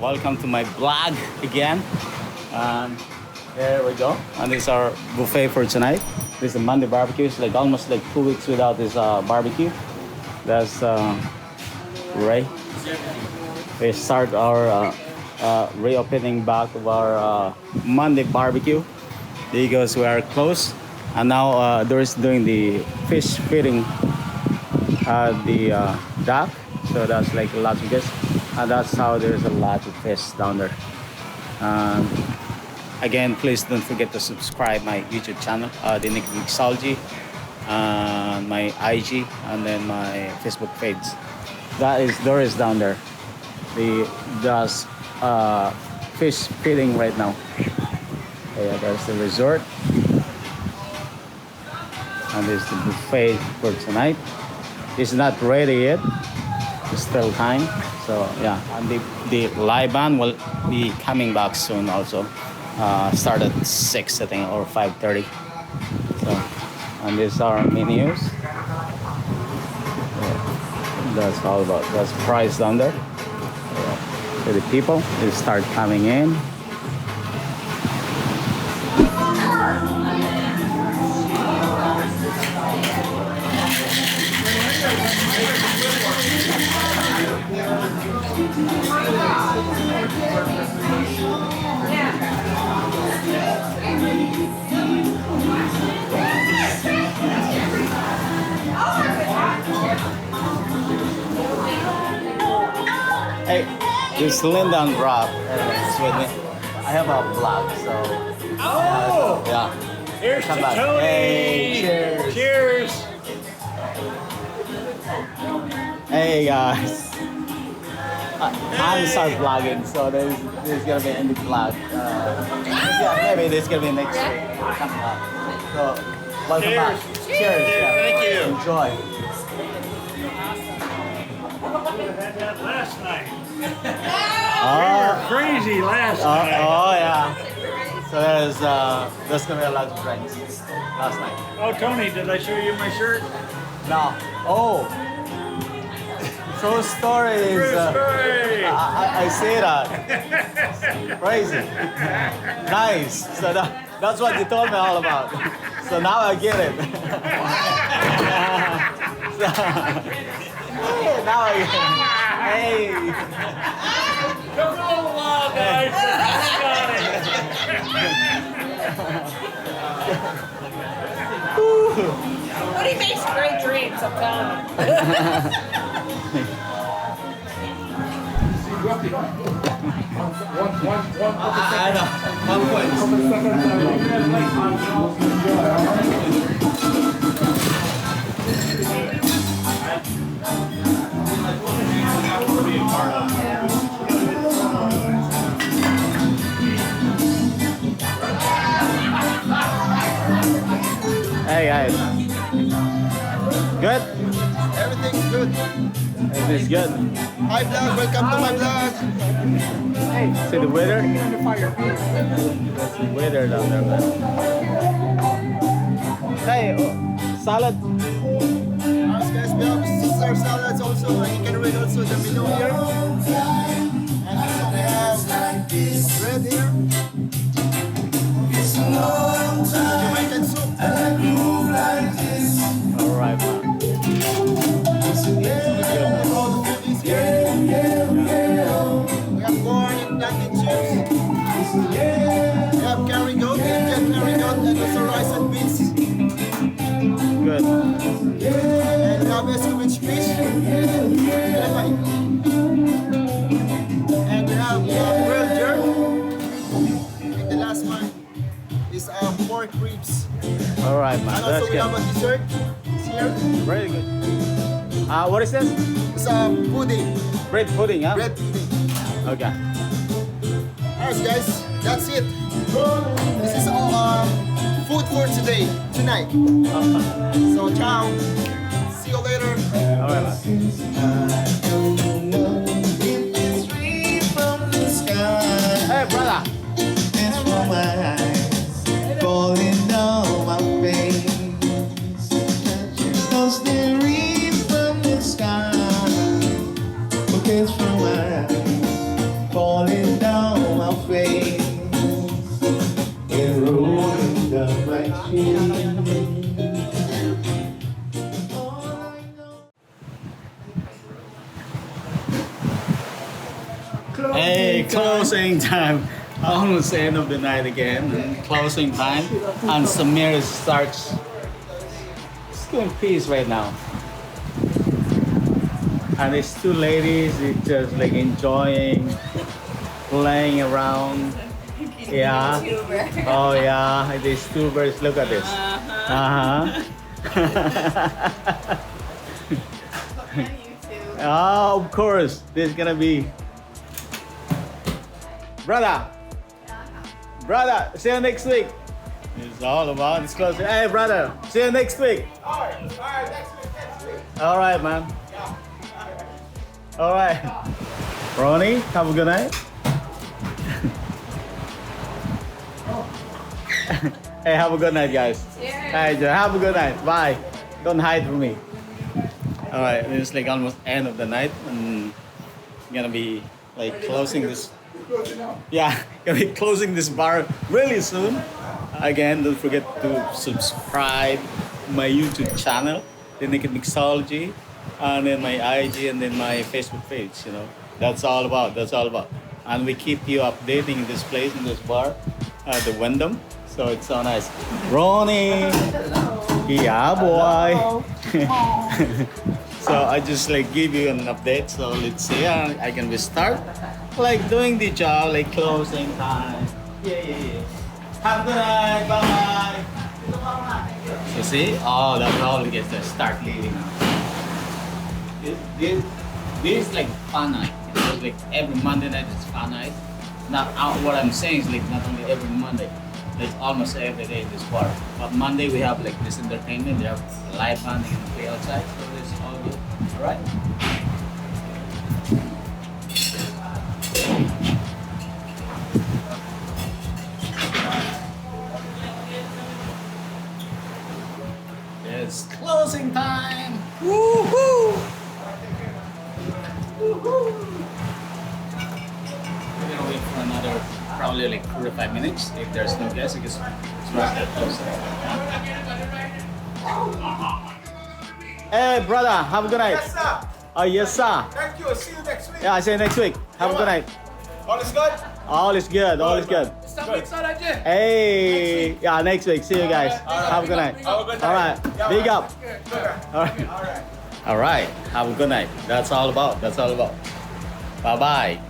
welcome to my vlog again. And here we go. And this is our buffet for tonight. This is a Monday barbecue. It's like almost like 2 weeks without this barbecue. That's Ray. We start our reopening back of our Monday barbecue because we are closed. And now Doris doing the fish feeding at the dock. So that's like lots of fish. And that's how there's a lot of fish down there. Again, please don't forget to subscribe my YouTube channel, the Mixology, my IG, and then my Facebook page. That is Doris down there. Does fish feeding right now. Yeah, that's the resort. And this is the buffet for tonight. It's not ready yet. It's still time. So yeah, and the live band will be coming back soon also. Start at 6 I think or 5:30. So and these are menus. Yeah, that's all about. That's price down there. Yeah. So the people they start coming in. Hey, this Linda and Rob is with me. I have a vlog, so yeah. Here's to back. Tony. Hey, cheers. Cheers. Hey guys, I'm start vlogging, so there's gonna be a new vlog. Yeah, maybe there's gonna be next week or something like that. So welcome back. Cheers. Yeah. Thank you. Enjoy. Had that last night. Oh, We were crazy last night. oh yeah. So there's gonna be a lot of drinks last night. Oh, Tony, did I show you my shirt? No. Oh. True story is. True story. I see that. Crazy. Nice. So that's what you told me all about. So now I get it. So, hey, now I get it. Hey. Come along, guys. Got it. But he makes great dreams, I'm telling you. I know. 1 point. Hey guys. Good? Everything's good. Everything's good. Hi vlog, welcome to my vlog. See the weather? That's the weather down there, man. Hey, salad. Alright guys, we have Caesar salads also. You can read also the menu here. And also we have bread here. Jamaican soup. Alright, man. All the food is here. We have corn and plantain chips. We have curry goat, Indian curry goat, and also rice and beans. Good. And we have escovitch fish. And we have grilled jerk. And the last one is pork ribs. Alright, man. And also That's we have good. a dessert. It's here. Very good. What is this? It's pudding. Bread pudding, huh? Bread pudding. Okay. Alright guys, that's it. This is all food for today, tonight. So ciao. See you later. Alright, man. Hey, brother. Falling down my face. Cause the rain from the sky. Look from my eyes. Falling Hey, closing time. Almost end of the night again. And closing time. And Samir starts. It's going peace right now. And these two ladies, they just like enjoying, playing around. Yeah. Oh yeah. These two birds. Look at this. Oh, of course. This is gonna be. Brother. Brother, see you next week. It's all about this closing. Hey, brother, see you next week. All right, next week. All right, man. All right. Ronnie, have a good night. Hey, have a good night, guys. Hey, have a good night. Bye. Don't hide from me. All right, it's like almost end of the night, and I'm gonna be like closing this. Yeah, gonna be closing this bar really soon. Again, don't forget to subscribe my YouTube channel, The Naked Mixology, and then my IG and then my Facebook page. You know, that's all about. That's all about. And we keep you updating this place in this bar, the Wyndham. So it's so nice. Ronnie, yeah, boy. So I just like give you an update. So let's see. I can start like doing the job, like closing time. Yeah. Have a good night. Bye. So see, oh, that probably gets to start leaving now. This is like fun night. It's like every Monday night is fun night. Not what I'm saying is like not only every Monday, like almost every day in this bar. But Monday we have like this entertainment. We have live band and play outside, so it's all good. All right. It's closing time. Woohoo! Woohoo! We're gonna wait for another probably like 45 minutes if there's no guests because it's right there closing. Hey brother, have a good night. Yes, sir. Oh yes sir. Thank you. See you next week. Yeah, I say next week. Have a good night. All is good? All is good. All is good. Hey, yeah, next week. See you guys. Have a good night. Have a good night. All right. Yeah, Big man. up. All right. All right. All right. Have a good night. That's all about. That's all about. Bye bye.